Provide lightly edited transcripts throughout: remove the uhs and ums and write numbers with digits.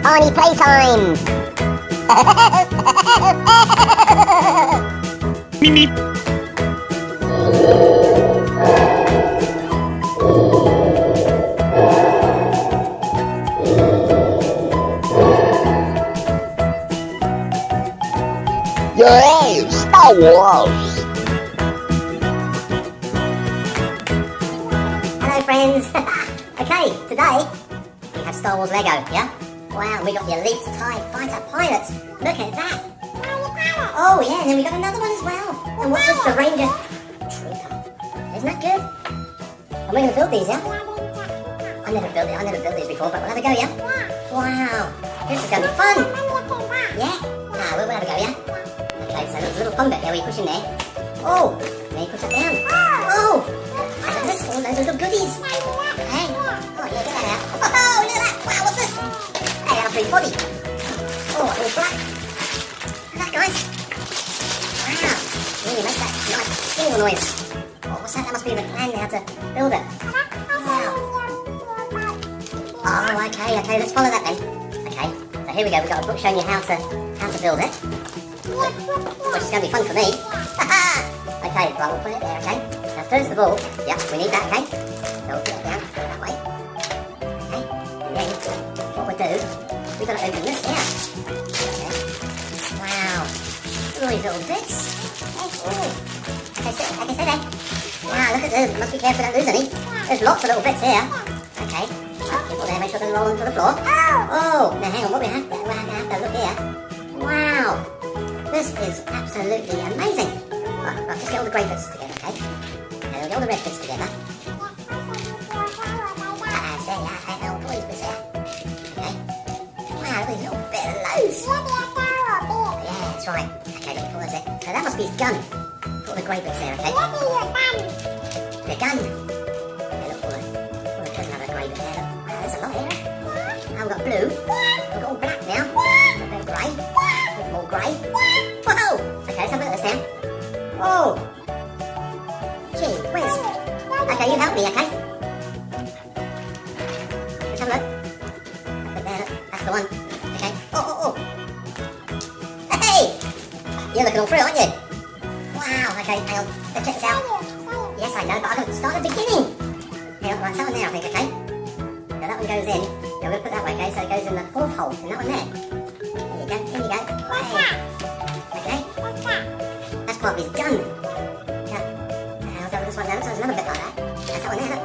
Arnie playtime! Meep meep. Yay! Star Wars! Hello friends! Okay, today we have Star Wars Lego, yeah? Wow, we got the Elite TIE Fighter Pilots. Look at that! Oh yeah, and then we got another one as well. And what's this? The Ranger Trooper. Isn't that good? And we're going to build these, yeah? I never built these before, but we'll have a go, yeah? Wow, this is going to be fun! Yeah? We'll have a go, yeah? Okay, so there's a little fun bit here where you push in there. Oh! Then you push that down. Oh! And look at this, all those little goodies. Hey! Oh, yeah, get that out. Oh, look at that! Wow, what's this? Hey, that's a big body. Oh, all black. Look at that, guys. Wow. Really makes that nice single noise. Oh, what's that? That must be the plan how to build it. Wow. Oh, okay, let's follow that then. Okay, so here we go. We've got a book showing you how to build it. Which is going to be fun for me. Okay, right, we'll put it there, okay? Now first of all, yeah, we need that, okay? So we'll put it down, go that way. Okay, and then what we'll do, we've got to open this here. Okay. Wow, look at all these little bits. Okay, stay there. Wow, look at this, must be careful don't lose any. There's lots of little bits here. Okay, people there, make sure it doesn't roll onto the floor. Oh, now hang on, what we're going to have to look here. Wow. This is absolutely amazing. Right, just get all the grey bits together, okay? And we'll get all the red bits together. That's it, yeah, all these bits there. Okay. Wow, look at these little bit of loads. Yeah, that's right. Okay, let me put this there. So that must be his gun. Put all the grey bits there, okay? The gun. Okay, look, all the treasure have a grey bit there. Look. Wow, there's a lot here. Now we've got blue. We've got all black now. A bit of grey. More grey. Whoa! Okay, let's have a look at this now. Oh! Gee whiz. Okay, you help me, okay? Let's have a look. Look there, look. That's the one. Okay. Oh! Hey! You're looking all through, aren't you? Wow, okay, hang on. Let's check this out. Yes, I know, but I've got to start at the beginning. Hang on, right, that one there, I think, okay? So that one goes in. Yeah, we're going to put that way, okay? So it goes in the fourth hole, in that one there. There you go, in you go. Hey. Okay. That's part of his gun. Yeah. How's that with this one now? So there's another bit like that. That's that one there, look.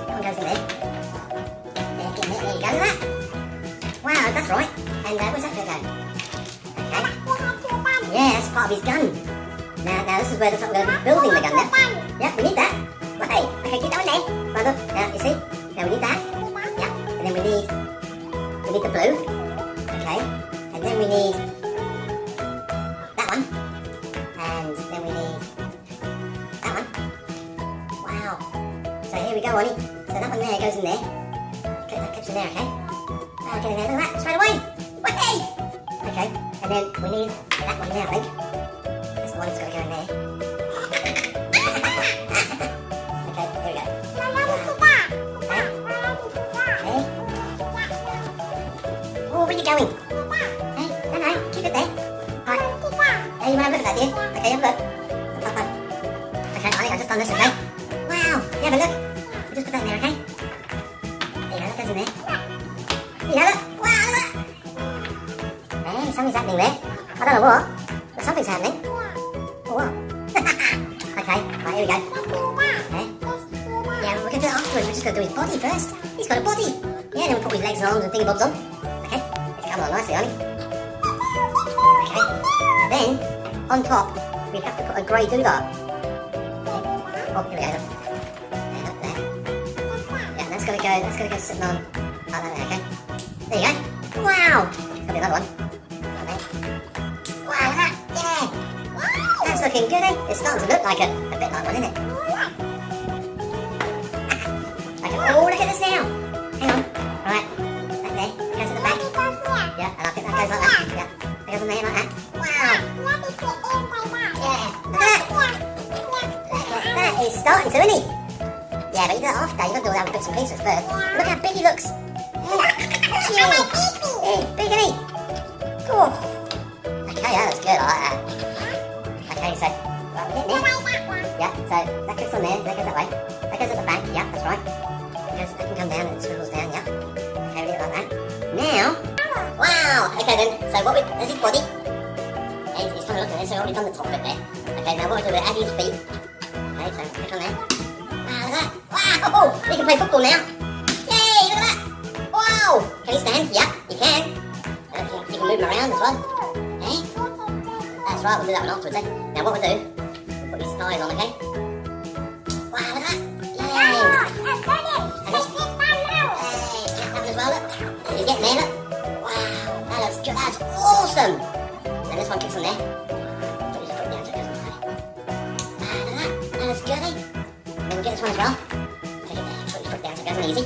That one goes in there. There, get in there, there you go, look at that. Wow, that's right. And where's that bit go? Okay. Yeah, that's part of his gun. Now this is where we're going to be building the gun now. Yeah, we need that. Hey, okay, keep that one there. Right, look, now, you see? Now we need that. Yeah, and then we need the blue. Okay, and then we need that one. And then we need that one. Wow. So here we go, Ronnie. So that one there goes in there. Okay, that clips in there, okay? Get in there, look at that, straight away. Way! Okay, and then we need that one there, I think. That's the one that's got to go in there. Okay, there we go. Oh, where are you going? Hey, no, keep it there. Right. Hey, you want to have a look at that, do you? Okay, have a look. Okay, I've just done this, okay? Wow, you have a look. We'll just put that in there, okay? There you go, that goes in there. There you go, look. Wow, look at that. Hey, something's happening there. I don't know what, but something's happening. Oh, what? Okay, right, here we go. Okay. Yeah, we're going to do it afterwards. We're just going to do his body first. He's got a body. Yeah, then we'll put his legs and arms and thingy-bobs on. Okay, it's coming on nicely, honey. Okay, and then, on top, we have to put a grey doodah. Okay. Oh, here we go, look. There, look, there. Yeah, that's going to go sitting on like that there, okay? There you go. Wow! There's going to be another one. Right there. Wow, look at that. Yeah! That's looking good, eh? It's starting to look like a bit like one, isn't it? Okay. Oh, look at this now! Hang on. Right. That there. Goes to the back. Yeah, and I think that goes like that. Yeah. That goes in there like that. Wow! Yeah. Look at that! That is starting to, isn't he? Yeah, but you do that after. You've got to do all that with bits and pieces first. Look how big he looks. Yeah. what we, there's his body. Okay, he's trying to look at this, so we've already done the top bit there. Okay, now what we do is add his feet. Okay, so click on there. Wow, look at that. Wow! He can play football now. Yay, look at that. Wow! Can he stand? Yeah, he can. You can move him around as well. Eh? That's right, we'll do that one afterwards, eh? Now what we'll do, we'll put his thighs on, okay? Wow, look at that. Yay! And this, hey, that one as well, look. He's getting there, look. Wow, that looks good, that's awesome! And this one kicks on there. Put his foot down so it doesn't play. Wow, look at that. That looks good, eh? Then we'll get this one as well. Take it there, put your foot down so it goes on easy.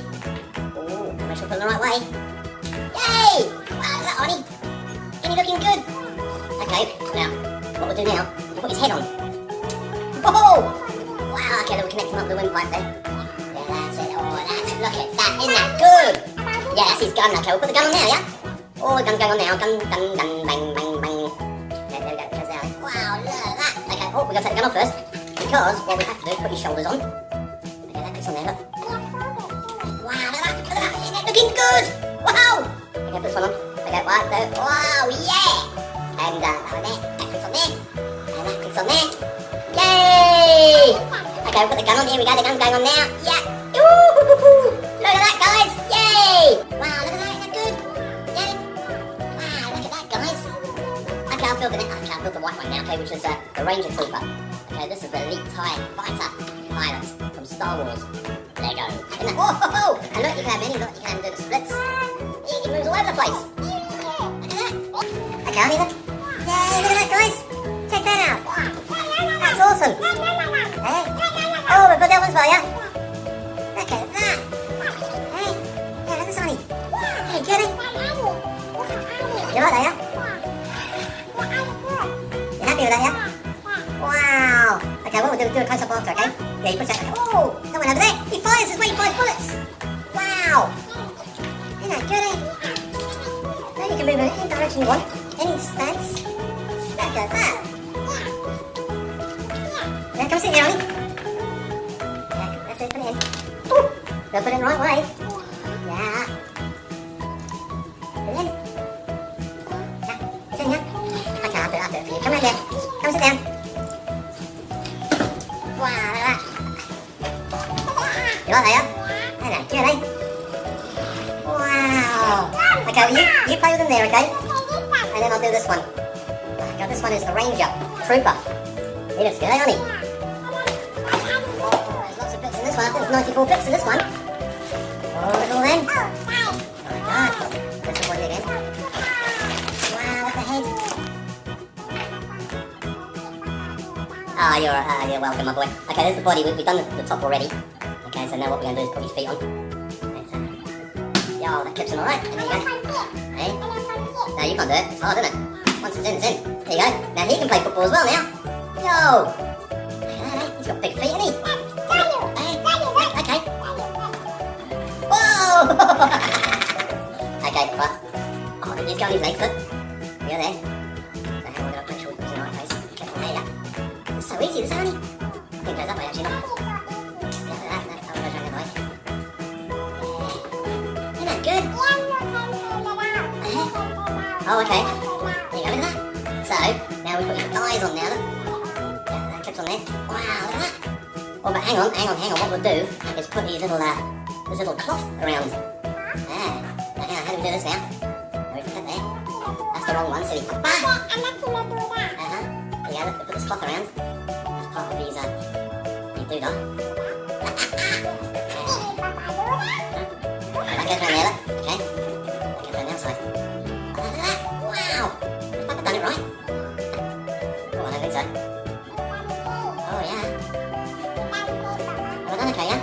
Ooh, make sure we put it the right way. Yay! Wow, look at that, Arnie. Isn't he looking good? Okay, now, what we'll do now, we'll put his head on. Whoa! Wow, okay, we'll connect him up with the windpipe there. Yeah, that's it. Oh, that's it. Look at that. Isn't that good? Yeah, that's his gun. Okay, we'll put the gun on now, yeah? Oh, the gun's going on now. Gun, bang, bang, bang. Okay, there we go. It goes there. Wow, look at that. Okay, oh, we've got to take the gun off first. Because what we have to do is put his shoulders on. Okay, that clicks on there, look. Wow, look at that. Look at that. Isn't it looking good? Wow! Okay, put this one on. Okay, 1, 2. Wow, yeah! And that one there. That clicks on there. And that clicks on there. Yay! Okay, we'll put the gun on. Here we go. The gun's going on now. Yeah. Ooh, look at that, guys. Yay! Wow, look at that. Isn't that good? Yeah. Wow, look at that, guys. Okay, I'll build the next. Okay, I'll build the white one now. Okay, which is the Ranger Trooper. Okay, this is the elite TIE fighter pilot from Star Wars. Lego. Isn't that? Whoa! And look, you can have many. Look, you can have him do the splits. He moves all over the place. Look at that. Okay, Arnie, look. Yay! Look at that, guys. Check that out. That's awesome. Hey. Oh, we put that one as well, yeah? Look at that. Hey. Yeah, look at Sonny. Hey, get it. You like that, yeah? You happy with that, yeah? Wow. Okay, what we'll do is do a close-up after, okay? Yeah, you push that. Oh, that one over there. He fires his way, 5 bullets. Wow. Isn't that good, eh? Now you can move in any direction you want, any stance. Look at that. Yeah, come sit here, Arnie. Yeah, that's it, put it in. Ooh, gotta put it in the right way. Yeah. Put it in. Yeah, it's in, yeah? Okay, I'll do it for you. Come right here. Come sit down. Wow, look at that. You like that, yeah? Isn't that good, eh? Wow. Okay, well, you play with them there, okay? And then I'll do this one. Okay, this one is the Ranger Trooper. He looks good, eh, Arnie? There's lots of bits in this one. I think there's 94 bits in this one. Oh, look at all them. Oh my god. There's the body again. Wow, look at the head. Ah, you're welcome, my boy. Okay, there's the body. We've done the top already. Okay, so now what we're going to do is put his feet on. Okay, so. Yo, that clips in alright. There you go. Hey. No, you can't do it. It's hard, isn't it? Once it's in, it's in. There you go. Now he can play football as well now. Yo. Look at that, eh? He's got big feet, hasn't he? Okay. Whoa! Okay, well. Oh, he's got his legs, look. You're there. So how we're going to make sure we put him in the right place. Click on there, yeah. It's so easy, this, isn't it? I think it goes that way, actually. Yeah, look at that. No, oh, it goes around the other way. Yeah. Isn't that good? Oh, okay. There you go, look at that. So, now we put your thighs on now, look. Yeah, that clips on there. Wow, look at that. Oh, but hang on. What we'll do is put these little, this little cloth around. Yeah. Okay, how do we do this now? We put that there. That's the wrong one, silly papa. There you go, look, we put this cloth around. That's part of these, doodah. That goes around there, look. Okay. That goes around the outside. Look at that. Wow. Has Papa done it right? Oh, I don't think so. Oh, yeah. Have I done okay, yeah?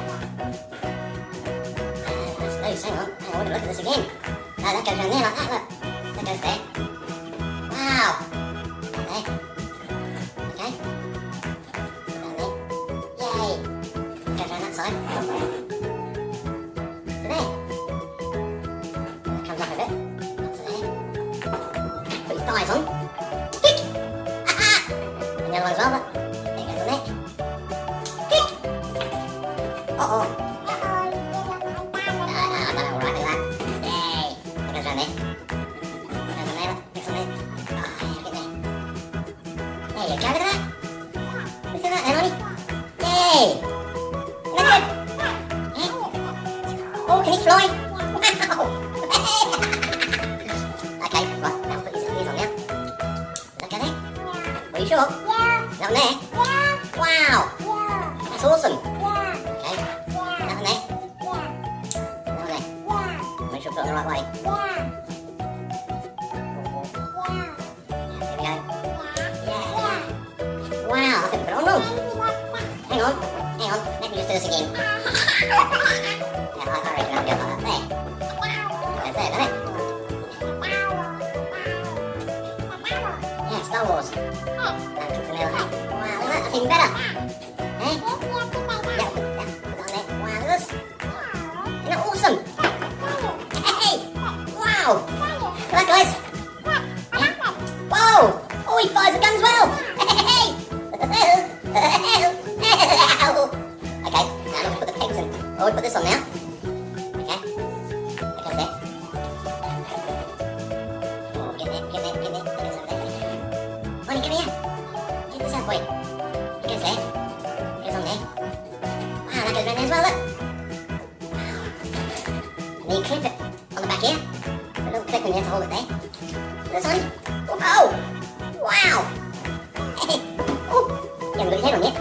That's loose. Hang on. We're going to look at this again. No, that goes around there like that, look. That goes there. Wow. There. Okay. Down there. Yay. That goes around that side. So there. That comes up a bit. Up to there. Put your thighs on. Kick! And the other one as well, look. There goes the neck. Kick! Uh-oh. I've done it alright, look at that. Yay! That goes around there. That goes on there, look. Kicks on there. sure? Yeah. Nothing there? Yeah. Wow. Yeah. That's awesome. Yeah. Okay. Yeah. Nothing there? Yeah. Nothing there? Yeah. Make sure I put it the right way. Yeah. There we go. Yeah. Yeah. Wow, I think we put it on wrong. Hang on. Hang on. Let me just do this again. Yeah, I reckon I'll go like that. There. That's there, isn't it? Yeah, Star Wars. That's something like that. Wow, look at that. That's even better. Eh? Yeah, put that on there. Wow, look at this. Isn't that awesome? Hey! Wow! Look at that, guys. Whoa! Oh, he fires a gun as well! Hey! Okay, now let's put the pegs in. Oh, we put this on now. Okay. There comes there. Oh, get there. Get this on there. Ronnie, come here. Get this out, boy. It goes there. It goes on there. Wow, that goes right there as well, look. Wow. And then you clip it on the back here. Put a little clip in there to hold it there. Put this on. Oh! Wow! Hey! Oh! You haven't got his head on yet.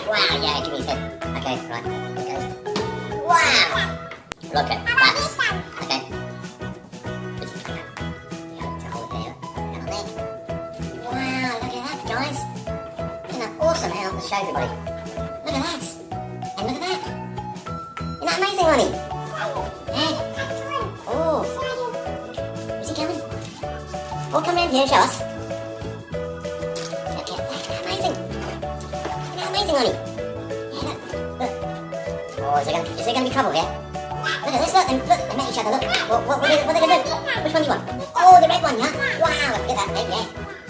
Wow, yeah, give me his head. Okay, right. Here it goes. Wow! Look at that. Okay. Yeah, to hold it there. Hang on there. Wow, look at that, guys. Isn't that awesome? Hang on, let's show everybody. Look at that. And look at that. Isn't that amazing, Ronnie? Yeah. Oh. Is he coming? Oh, come round here and show us. Look at that, amazing. Isn't that amazing, Ronnie? Yeah, look. Oh, is there going to be trouble here? Look at this, look, they met each other, look. What are they going to do? Which one do you want? Oh, the red one, yeah? Wow, look at that, yeah.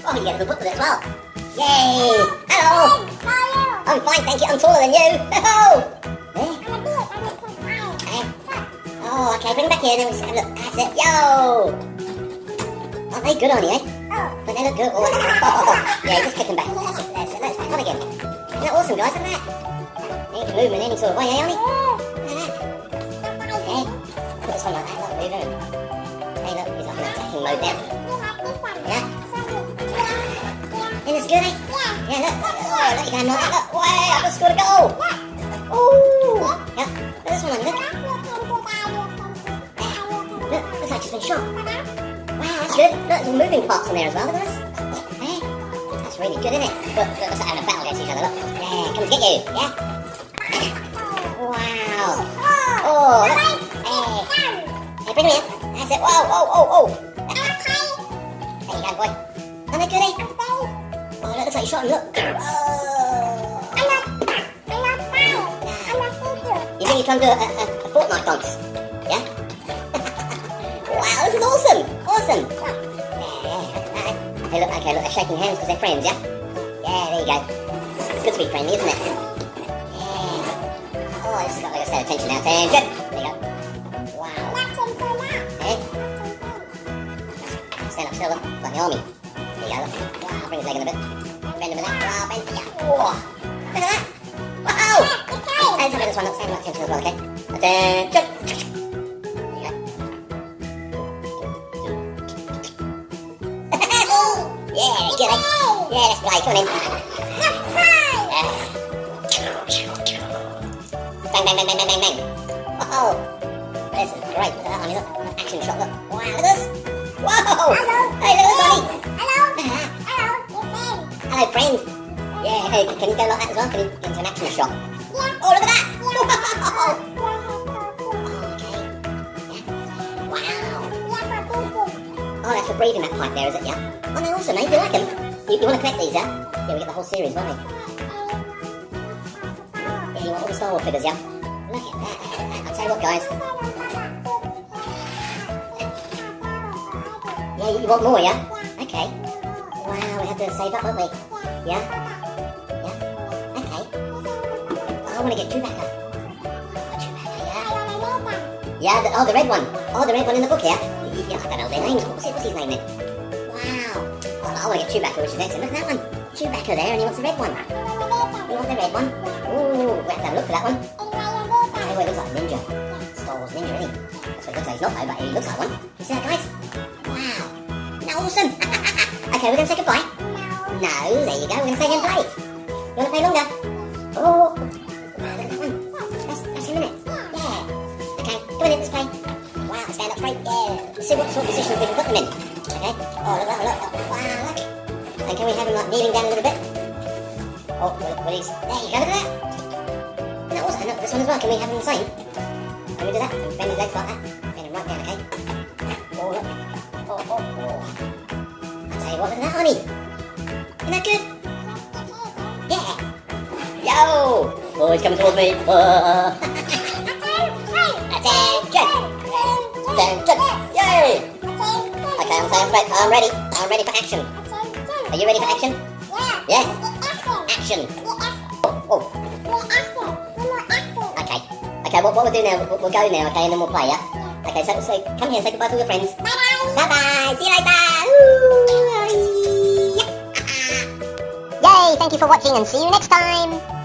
Oh, you get a good look with it as well. Yay! Hello! I'm fine, thank you, I'm taller than you. Oh! Oh, okay, bring it back here and then we'll just have a look. That's it. Yo! Aren't they good on you, eh? Don't they look good? Oh, yeah, just kick them back. That's it, that's it. Let's back on again. Isn't that awesome, guys? Look at that. You can move in any sort of way, eh, Arnie? Look at that. Okay. Put this one like that, look, move in. Hey, look, he's up in attacking mode now. Yeah? Isn't this good, eh? Yeah, look. Oh, look, you can like that. Look. Wow, I've just scored a goal. Oh! Yeah. Look at this one on you, look. Look, looks like she's been shot. Wow, that's good. Look, there's moving parts in there as well. Look at this. Hey, that's really good, isn't it? Look, looks like having a battle against each other. Look. Yeah, come and get you. Yeah. Wow. Oh, look. Hey. Hey, bring him in. That's it. Whoa, whoa, whoa, whoa. There you go, boy. Isn't that good, eh? Oh, look, looks like you shot him. Look. You think you're trying to do a Fortnite dance? Yeah? Wow, this is awesome! Awesome! Yeah, hey, look, okay, look, they're shaking hands because they're friends, yeah? Yeah, there you go. It's good to be friendly, isn't it? Yeah. Oh, this has got like a set attention now. Attention! There you go. Wow. Hey? Stand up still, look, like the army. There you go, look. Wow, bring his leg in a bit. Bend him a bit. Wow, bend, yeah. Whoa. Look at that! Wow! Let's have this one, look, stand up attention as well, okay? Attention! Yeah, good, eh? Yeah, let's play. Come on in. Bang, bang, bang, bang, bang, bang, bang. Oh, this is great. Look at that one. Look, action shot. Look. Wow, look at this. Whoa. Hey, look at this, Hello, friend. Yeah, hey, can you go like that as well? Can you get into an action shot? Oh, look at that. Wow. Okay. Yeah. Wow. Oh, that's for breathing, that pipe there, is it? Yeah. Oh, they're awesome, mate. You like them? You want to collect these, yeah? Yeah, we get the whole series, won't we? Yeah, you want all the Star Wars figures, yeah? Look at that. I'll tell you what, guys. Yeah, you want more, yeah? Okay. Wow, we have to save up, won't we? Yeah? Yeah? Okay. I want to get Chewbacca. Chewbacca, yeah? Yeah, the red one. Oh, the red one in the book, yeah? Yeah, I don't know their names. What's his name then? Wow. Oh, I want to get Chewbacca, which is excellent. Look at that one. Chewbacca there, and he wants the red one. You want the red one? Ooh, we have to have a look for that one. Oh, he looks like a ninja. Star Wars ninja, isn't he? That's what he looks like. He's not though, but he looks like one. You see that, guys? Wow. Isn't that awesome. Okay, we're going to say goodbye. No, there you go. We're going to stay here and play. You want to play longer? Oh, wow, look at that one. That's him, isn't it? Yeah. Okay, come on in, let's play. Wow, stand up straight. Yeah. Let's see what sort of positions we can put them in. Okay. Oh, look, look. Wow, look. And can we have him like kneeling down a little bit? Oh, well, he's... There you go, look at that. And that was... And look, this one as well. Can we have him the same? Can we do that? So bend his legs like that. Bend him right down, okay? Oh, look. Oh. I'll tell you what, look at that, Arnie. Isn't that good? Yeah. Yo! Oh, he's coming towards me. Attention! Yay! Okay, I'm saying straight. I'm ready. I'm ready for action. Are you ready for action? Yeah? Action. Oh. Okay, what we'll do now, we'll go now, okay, and then we'll play, yeah? Okay, so come here and say goodbye to all your friends. Bye-bye. Bye-bye. See you later. Ooh. Yay, thank you for watching and see you next time.